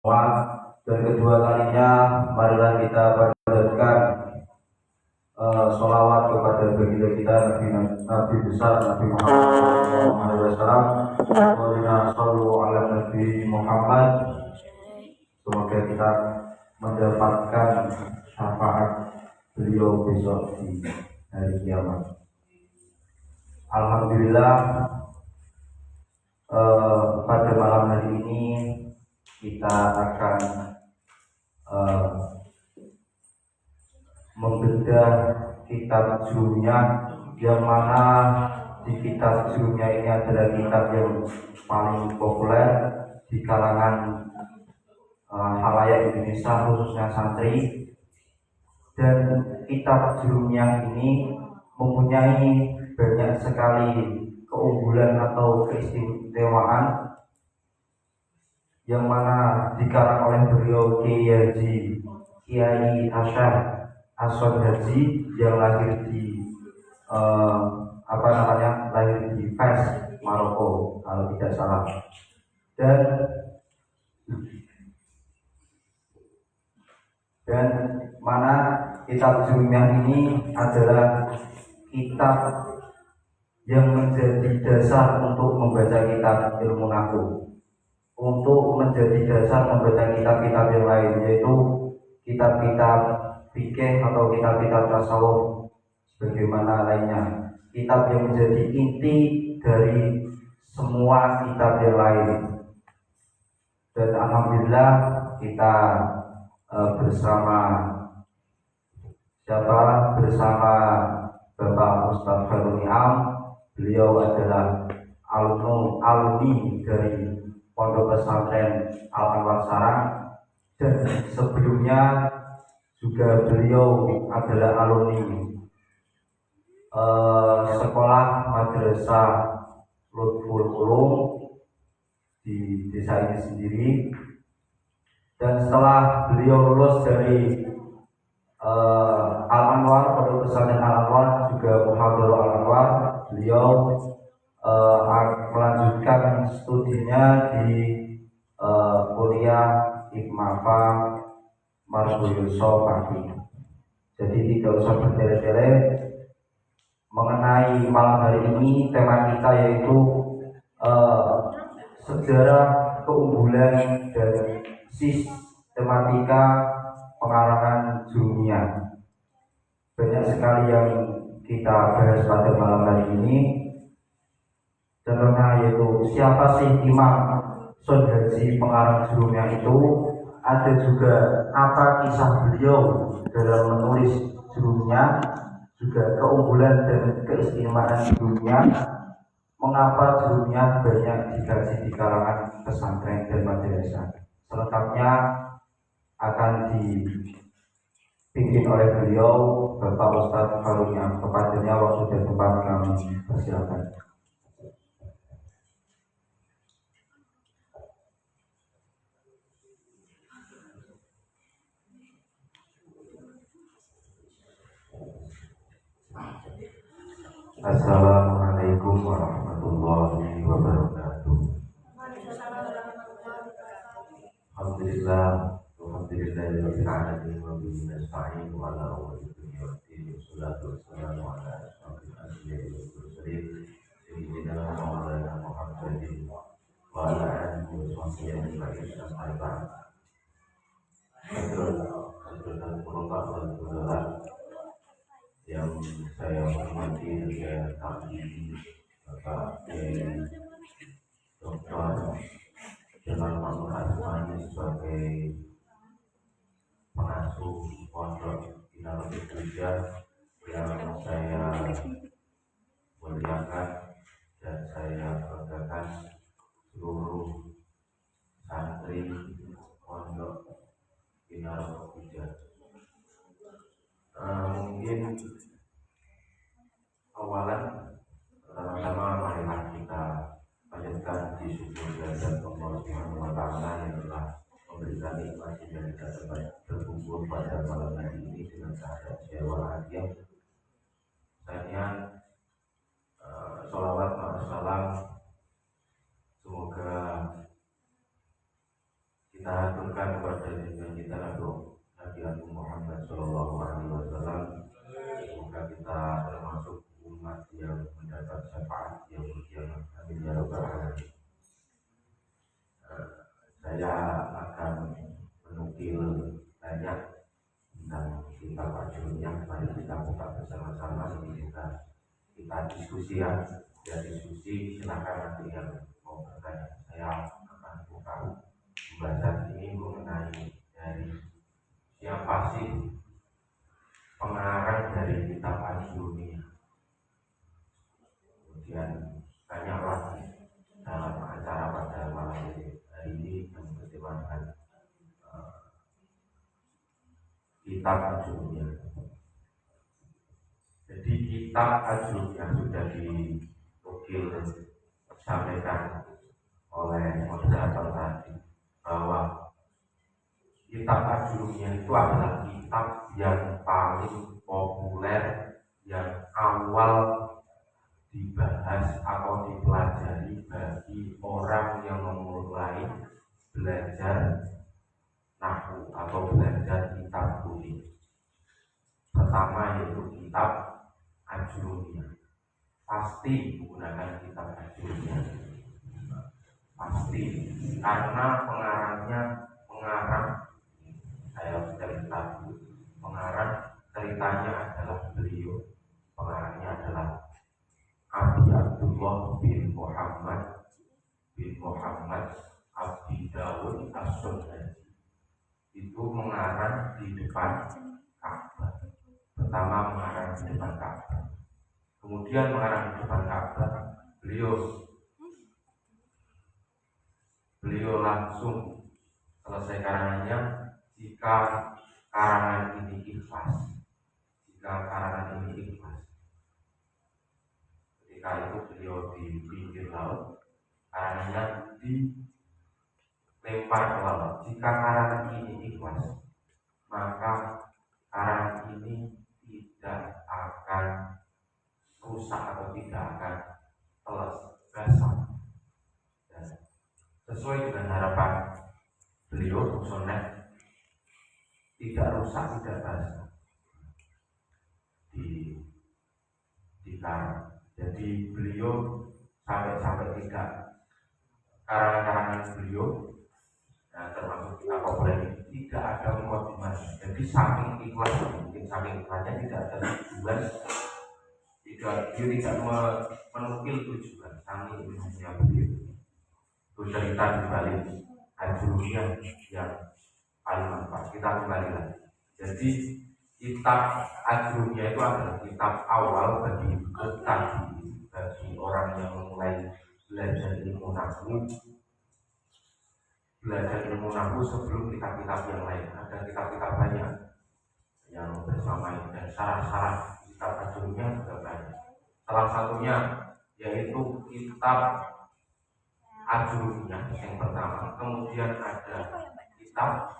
dan kedua kalinya marilah kita panjatkan sholawat kepada baginda kita Nabi besar Nabi Muhammad SAW. Qulina shollu ala Nabi Muhammad. Semoga kita mendapatkan syafaat beliau besok di hari kiamat. Alhamdulillah, pada malam hari ini kita akan membedah kitab Jurumiyah, yang mana di kitab Jurumiyah ini adalah kitab yang paling populer di kalangan khalayak Indonesia, khususnya santri. Dan kitab Jurumiyah ini mempunyai banyak sekali keunggulan atau keistimewaan, yang mana dikarang oleh beliau Kiai Hasyim Aswad Haji, yang lahir di lahir di Fes, Maroko kalau tidak salah. Dan mana kitab Jurumiyah ini adalah kitab yang menjadi dasar untuk membaca kitab ilmu nahwu, untuk menjadi dasar membaca kitab-kitab yang lain, yaitu kitab-kitab fikih atau kitab-kitab tasawuf sebagaimana lainnya, kitab yang menjadi inti dari semua kitab yang lain. Dan alhamdulillah kita bersama Bapak Ustadz Khairul Ni'am. Beliau adalah alumni dari Pondok Pesantren Al-Anwar Sarang, dan sebelumnya juga beliau adalah alumni sekolah madrasah Lutful Ulum di desa ini sendiri. Dan setelah beliau lulus dari Al-Anwar, Pondok Pesantren Al-Anwar, juga Muhadharah Al-Anwar, beliau melanjutkan studinya di kuliah Hikmafa Margoyoso Pati. Jadi tidak usah bertele-tele mengenai malam hari ini. Tema kita yaitu sejarah, keunggulan, dan sistematika pengarangan Jurumiyah. Banyak sekali yang kita bahas pada malam hari ini. Contohnya yaitu siapa sih Imam Aswad Haji pengarang Jurumiyah itu, ada juga apa kisah beliau dalam menulis Jurumiyah, juga keunggulan dan keistimewaan Jurumiyah, mengapa Jurumiyah banyak dikaji di kalangan pesantren dan madrasah. Selengkapnya akan dipimpin oleh beliau Bapak Ustadz Khairul Ni'am. Kepadanya waktu dan tempat kami persilakan. Assalamualaikum warahmatullahi wabarakatuh. Alhamdulillah, alhamdulillahirabbil alamin, wa bihi nasta'in wa ala umuri dunya waddin. Wassalatu wassalamu ala asyrofil anbiya'i wal mursalin sayyidina Maulana Muhammadin wa ala alihi wa sahbihi ajma'in. Amma ba'd. Hadirin yang saya hormati dan saya taati, Bapak Kiai Dr. Jamal Mahmud Asmani sebagai pengasuh Pondok Inal Hujah, yang saya muliakan dan saya banggakan seluruh santri Pondok Inal Hujah. Mungkin awalan pertama-tama marilah kita panjatkan puji syukur dan Allah Subhanahu wa Ta'ala yang telah memberikan nikmat dan kita dapat berkumpul pada malam hari ini dengan keadaan sehat walafiat. Kemudian sholawat wa salam semoga kita aturkan kepada junjungan kita Nabi Muhammad Shallallahu Alaihi Wasallam. Semoga kita termasuk umat yang mendapat syafaat yang berkiamat. Amin ya rabbal alamin. Saya akan menukil banyak tentang kitab Ajurumiyah. Mari kita buka bersama-sama, ini kita diskusi ya. Diskusi, silakan nanti yang mau bertanya. Saya akan buka pembahasan ini mengenai dari siapa sih pengarang dari kitab Ajurumiyah. Kemudian banyak lagi dalam acara pada malam hari ini yang bertema dengan kitab Ajurumiyah. Jadi kitab Ajurumiyah sudah dinukil disampaikan oleh moderator tadi bahwa kitab Ajurumiyah itu adalah kitab yang paling populer, yang awal dibahas atau dipelajari bagi orang yang memulai belajar nahwu atau belajar kitab kuning. Pertama yaitu kitab Ajurumiyah. Pasti menggunakan kitab Ajurumiyah. Pasti karena pengarangnya saya cerita pengarang ceritanya adalah beliau. Pengarangnya adalah Abi Abdullah bin Muhammad Abdi Dawud As-Sunhaji. Itu mengarang di depan Ka'bah. Pertama mengarang di depan Ka'bah, kemudian mengarang di depan Ka'bah. Beliau langsung selesai karangannya jika karangan ini ikhlas. Ketika itu beliau di pinggir laut, karangannya dilempar ke laut. Jika karangan ini ikhlas, maka karangan ini tidak akan rusak atau tidak akan basah. Sesuai dengan harapan beliau, sonnet tidak rusak, tidak basah di karang. Jadi beliau sampai tidak karangan-karangan beliau, termasuk kita populer ini tidak ada mukadimah. Jadi saking ikhlas, mungkin saking ikhlasnya tidak ada tujuan, dia tidak menukil tujuan. Saking ikhlasnya beliau. Itu cerita di balik Ajurumiyah yang paling manfaat. Kita kembali lagi. Jadi kitab Ajurumiyah itu adalah kitab awal bagi orang yang memulai belajar ilmu nahwu sebelum kitab-kitab yang lain. Ada kitab-kitab banyak yang bersama dan syarat-syarat kitab Ajurumiyah juga banyak. Salah satunya yaitu kitab Ajurumiyah yang pertama, kemudian ada kitab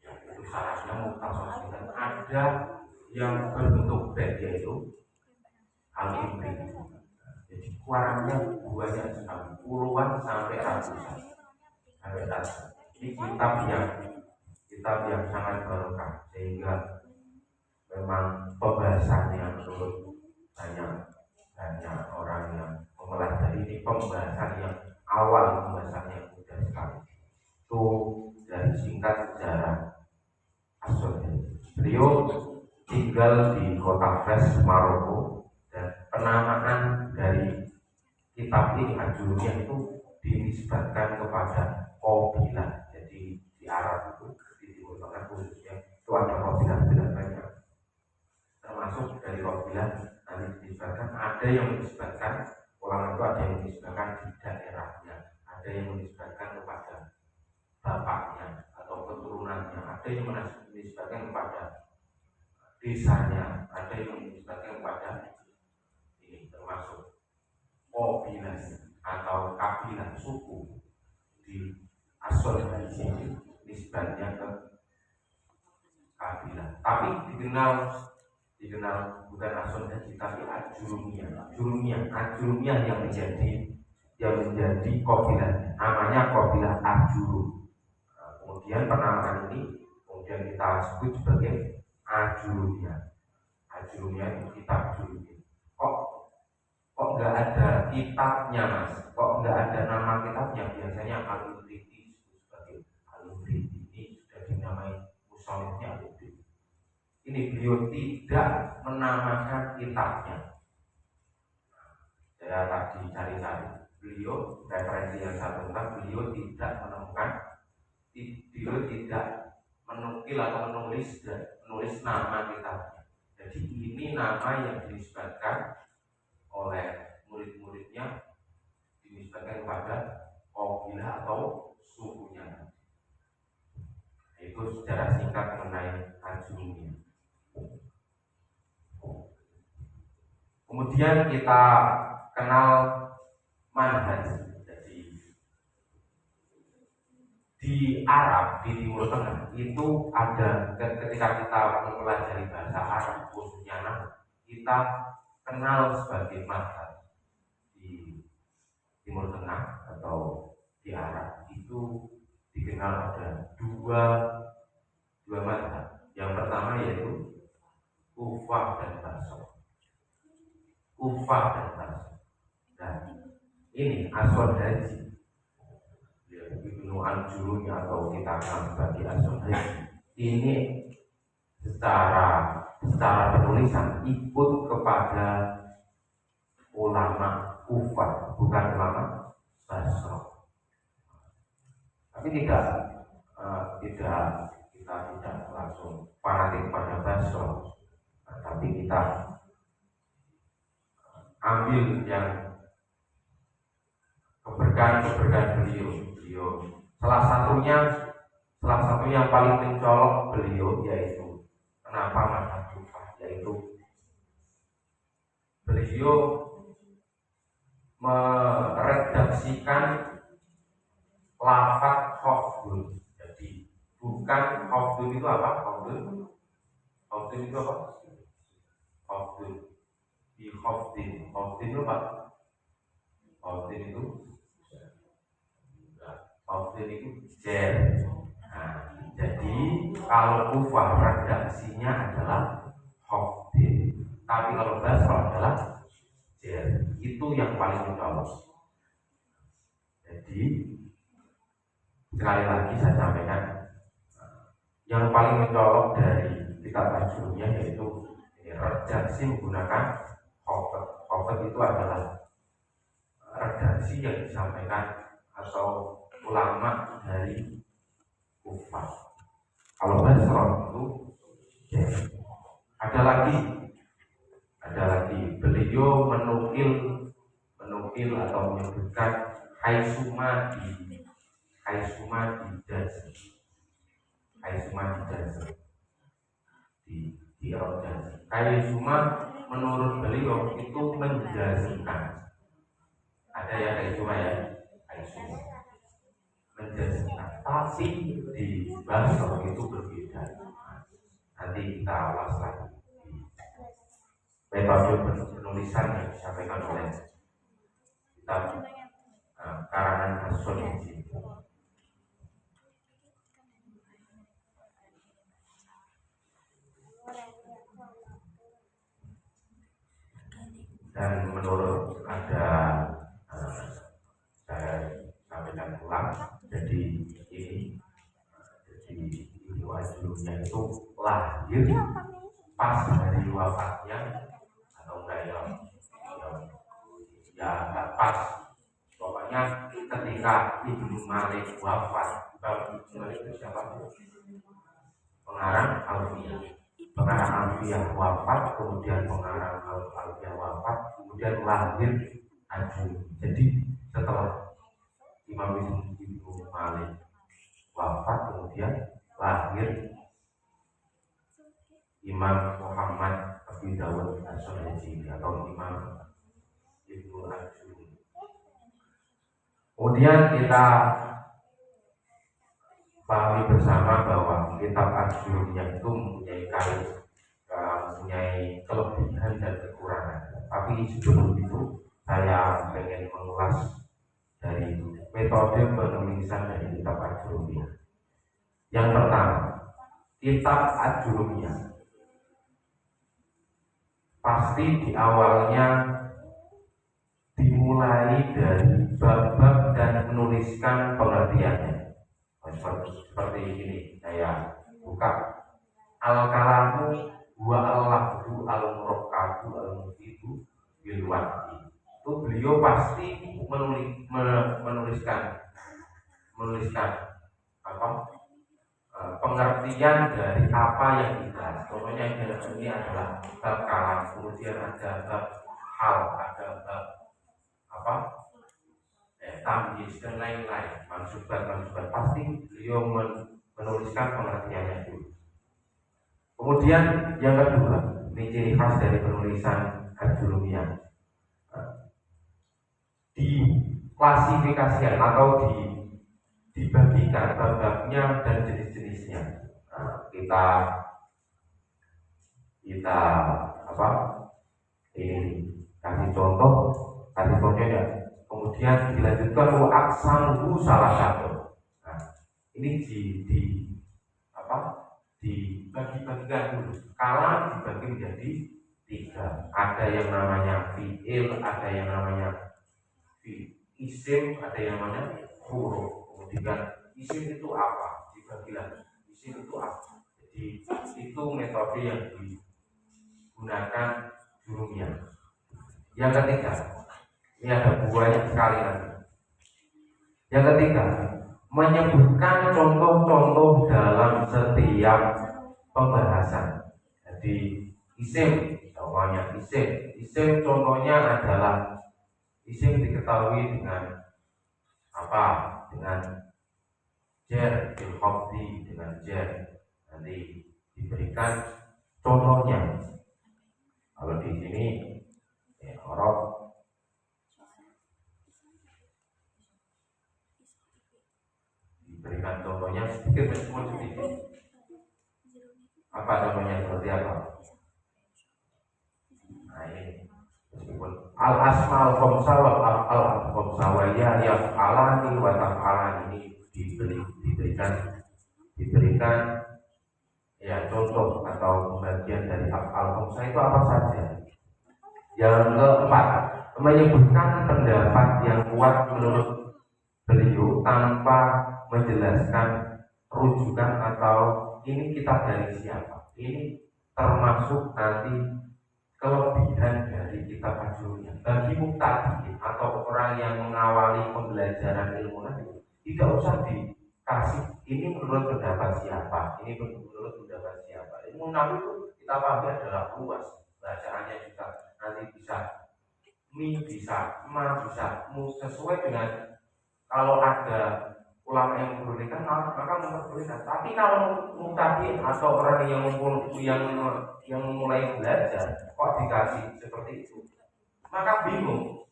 yang itu syaratnya mukhtasar, dan ada yang berbentuk bed yaitu Al-Imri. Jadi kuarangnya banyak sekali, puluhan sampai ratusan. Ini kitab yang sangat barokah, sehingga memang pembahasannya menurut banyak orang yang mempelajari ini pembahasan yang awal, pembahasannya mudah sekali. Itu dari singkat sejarah As-Sunhaji. Beliau tinggal di kota Fes, Maroko, dan penamaan dari kitab ini Ajurumiyah itu dinisbatkan kepada kabilah. Jadi di Arab itu, di Timur Tengah khususnya, itu ada kabilah-kabilah banyak. Termasuk dari kabilah nanti dinisbatkan, ada yang menisbatkan ulama itu, ada yang menisbatkan di daerahnya, ada yang menisbatkan kepada bapaknya atau keturunannya, ada yang menisbatkan kepada desanya, ada yang menisbatkan kepada ini, termasuk kabilah atau kabilah suku di As-Sunhaji, nisbatnya ke kabilah. Tapi dikenal bukan As-Sunhaji tapi Ajurumiyah yang menjadi yang menjadi qabilahnya, namanya qabilah Ajurun. Nah, kemudian penamaan ini kemudian kita sebut sebagai Ajurumiyah. Ajurumiyah itu kitab Ajurumiyah. Kok nggak ada kitabnya mas? Kok nggak ada nama kitabnya? Biasanya Al-Ibridi disebut sebagai Al-Ibridi. Ini sudah dinamai musonifnya Al-Ibridi. Ini beliau tidak menamakan kitabnya. Saya tadi cari-cari, beliau referensi yang saya temukan, beliau tidak menemukan, beliau tidak menukil atau menulis nama kitabnya. Jadi ini nama yang dinisbatkan oleh murid-muridnya, dinisbatkan kepada qabilah atau sukunya. Itu secara singkat mengenai Ajurumiyah. Kemudian kita kenal manhaj. Jadi di Arab, di Timur Tengah itu ada, ketika kita mempelajari bahasa Arab khususnya kita kenal sebagai manhaj. Di Timur Tengah atau di Arab itu dikenal ada dua manhaj. Yang pertama yaitu Kufah dan Basrah. Kufah dan Basrah. Dan ini Aswad Haji, Ibnu Al-Juruni atau kita kenal sebagai Aswad Haji. Ini secara penulisan ikut kepada ulama Kufah, bukan ulama Basrah. Tapi kita tidak langsung fanatik pada Basrah, tapi kita ambil yang keberkahan beliau. Salah satunya yang paling mencolok beliau yaitu kenapa mazhab Kufah, yaitu beliau meredaksikan lafaz khafdun. Jadi bukan khafdun itu apa? Khafdun itu apa? Khafdun di khafdin itu apa? Khafdin itu jer. Nah, jadi kalau Kufah redaksinya adalah khafdin, tapi kalau Basrah adalah jer. Itu yang paling mencolok. Jadi sekali lagi saya sampaikan, yang paling mencolok dari kitab Ajurumiyah yaitu redaksi menggunakan khafd itu adalah redaksi yang disampaikan atau ulama dari Kufah. Kalau Basrah itu ada lagi beliau menukil atau menyebutkan Haisuma di Jazz di Al-Jazz. Haisuma menurut beliau itu menjazmkan. Ada yang Haisuma ya, Haisuma menjazmkan. Tapi di Basrah itu berbeda. Nanti kita ulas lagi metode penulisan yang disampaikan oleh kitab karangan Aswad Haji. Dan menurut saya sampaikan ulang, jadi Ajurumiyah itu lahir pas hari wafatnya atau enggak ya enggak pas, pokoknya ketika Ibnu Malik wafat. Ibnu Malik itu siapa? Pengarang Alfiyah wafat, kemudian pengarang Alfiyah wafat, kemudian lahir Ajurumiyah. Jadi setelah Imam Ibnu Malik wafat, kemudian lahir Imam Muhammad Abi Dawud As-Suhaili atau Imam Ibnu Ajurumiyah. Kemudian kita pahami bersama bahwa kitab Ajurumiyah itu mempunyai kelebihan dan kekurangan. Tapi sebelum itu saya ingin mengulas dari metode penulisan dari kitab Ajurumia. Yang pertama, kitab Ajurumia pasti di awalnya dimulai dari bab-bab dan menuliskan pengertiannya. Seperti ini, saya buka al-kalamu wa al-lafdu al-murokkabu al-mufidu bilwati. Itu beliau pasti menuliskan apa pengertian dari apa yang dibahas. Contohnya ini adalah bab kalam, kemudian ada bab hal, ada bab apa tamyiz dan lain-lain, mansubat pasti beliau menuliskan pengertiannya dulu. Kemudian yang kedua, ini ciri khas dari penulisan Ajurumia, diklasifikasikan atau dibagikan bab-babnya dan jenis-jenisnya. Kita apa ini kasih contohnya. Kemudian dilanjutkan wa aksamuhu salah satu. Nah, ini dibagi-bagikan dulu. Kalam dibagi menjadi 3. Ada yang namanya fi'il, ada yang namanya isim, ada yang namanya huruf. Kemudian isim itu apa? Dibagi lagi. Isim itu apa? Jadi itu metode yang digunakan Jurumia. Yang ketiga, ini ada banyak sekali nanti. Yang ketiga, menyebutkan contoh-contoh dalam setiap pembahasan. Jadi isim, contohnya isim contohnya adalah isim diketahui dengan apa? Dengan jar, bil khafdi, dengan jar. Nanti diberikan contohnya. Kalau di sini Arab diberikan contohnya sedikit meskipun sedikit. Apa contohnya seperti apa? Nah ini meskipun al asmaul khamsah wal af'al khamsah wa ya yaf'alani wa taf'alani, ini diberikan ya contoh atau bagian dari af'al khamsah itu apa saja. Yang keempat, menyebutkan pendapat yang kuat menurut beliau tanpa menjelaskan rujukan atau ini kitab dari siapa. Ini termasuk nanti kelebihan dari kitab Ajurumia. Bagi muktadin atau orang yang mengawali pembelajaran ilmu nabi, tidak usah dikasih ini menurut pendapat siapa, ini menurut pendapat siapa. Ilmu nabi itu kita pahami adalah luas, bacaannya juga nanti bisa bisa bisa sesuai dengan kalau ada ulama yang membolehkan maka memperbolehkan. Tapi kalau muktadin atau orang yang memulai belajar kok dikasih seperti itu, maka bingung,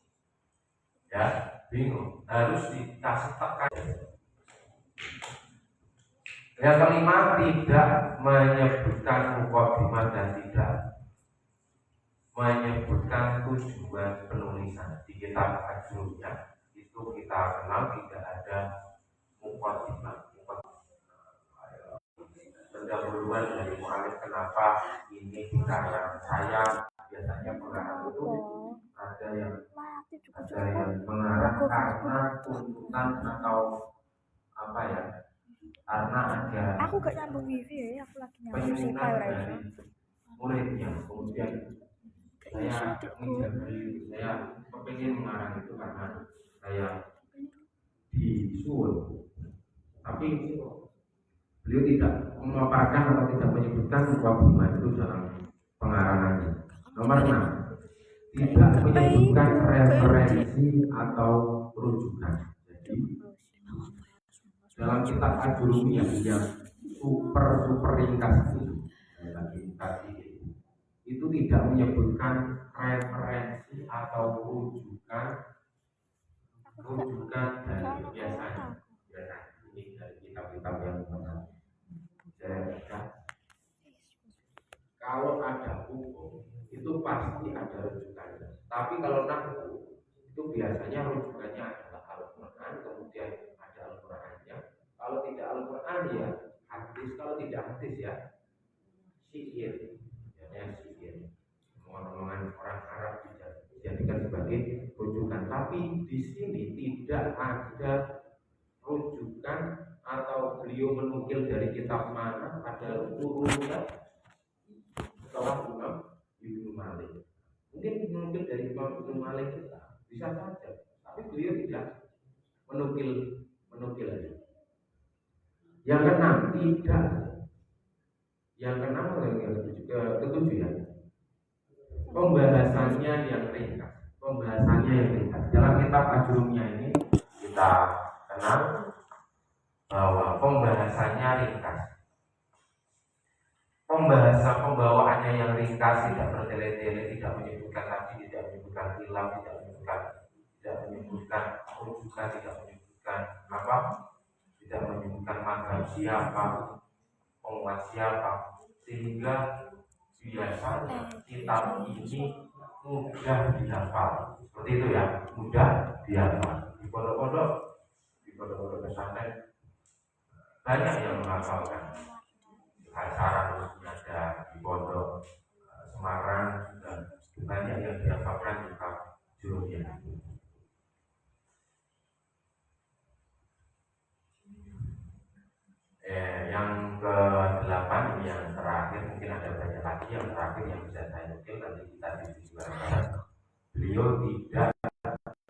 harus dikasih tekan. Yang kelima, tidak menyebutkan mukadimah dan tidak menyebutkan tujuan penulisan. Di kitab Ajurumia itu kita kenal tidak ada mukadimah, pendahuluan dari mu'alif kenapa ini dikarang. Saya biasanya pengarang itu ada yang mengarang karena tuntutan atau apa ya, karena ada aku gak nyambung wifi ya, aku lagi nyambung penyemutan dari muridnya. Kemudian saya kepingin mengarang itu karena saya disuruh, tapi beliau tidak memaparkan atau tidak menyebutkan mukadimah itu dalam pengarangannya. Nomor 6, tidak menyebutkan referensi atau rujukan. Jadi dalam kitab Ajurumia yang super ringkas itu tidak menyebutkan referensi atau rujukan dari biasanya ini dari kitab-kitab yang benar. Kalau ada hukum itu pasti ada rujukannya. Tapi kalau nahwu itu biasanya rujukannya adalah al-Quran. ya hadis, kalau tidak hadis ya sihir, ya sihir, omongan orang Arab dijadikan sebagai rujukan. Tapi di sini tidak ada rujukan atau beliau menukil dari kitab mana pada urutnya setelah Imam Ibnu Malik. Mungkin menukil dari Imam Ibnu Malik bisa saja, tapi beliau tidak menukil aja. Yang keenam tidak. Yang keenam yang ketujuh ya. Pembahasannya yang ringkas. Dalam kitab Ajurumiyah ini kita kenal bahwa pembahasannya ringkas. Pembawaannya yang ringkas, tidak bertele-tele, tidak menyebutkan tadi, tidak menyebutkan hilang, tidak menyebutkan rujukan, tidak menyebutkan apa, tidak menyebutkan mazhab siapa, penguat siapa, sehingga biasanya kitab ini mudah dihafal. Seperti itu ya, mudah dihafal. Di pondok-pondok pesantren banyak yang menghafalkan. Saran ada di pondok Semarang dan banyak yang dihafalkan kitab Ajurumiyah. Yang ke-8 yang terakhir, mungkin ada banyak lagi yang terakhir yang bisa saya nukil, nanti kita diskusikan. Beliau tidak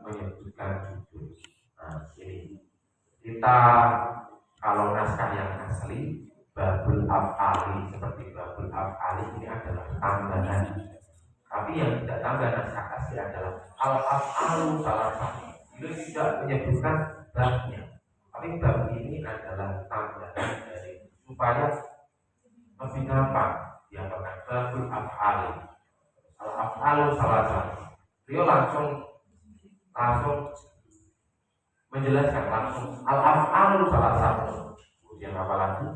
menyebutkan judul. Nah, ini kita kalau naskah yang asli Babul Af'ali, seperti Babul Af'ali ini adalah tambahan. Tapi yang tidak tambah naskah asli adalah Al-Af'alu salah satu. Itu tidak menyebutkan babnya. Tapi bab ini adalah tambahan dari supaya lebih gampang diapakan Babul Af'ali. Al-Af'alu salah satu. Dia langsung menjelaskan langsung Al-Af'alu salah satu. Kemudian apa lagi?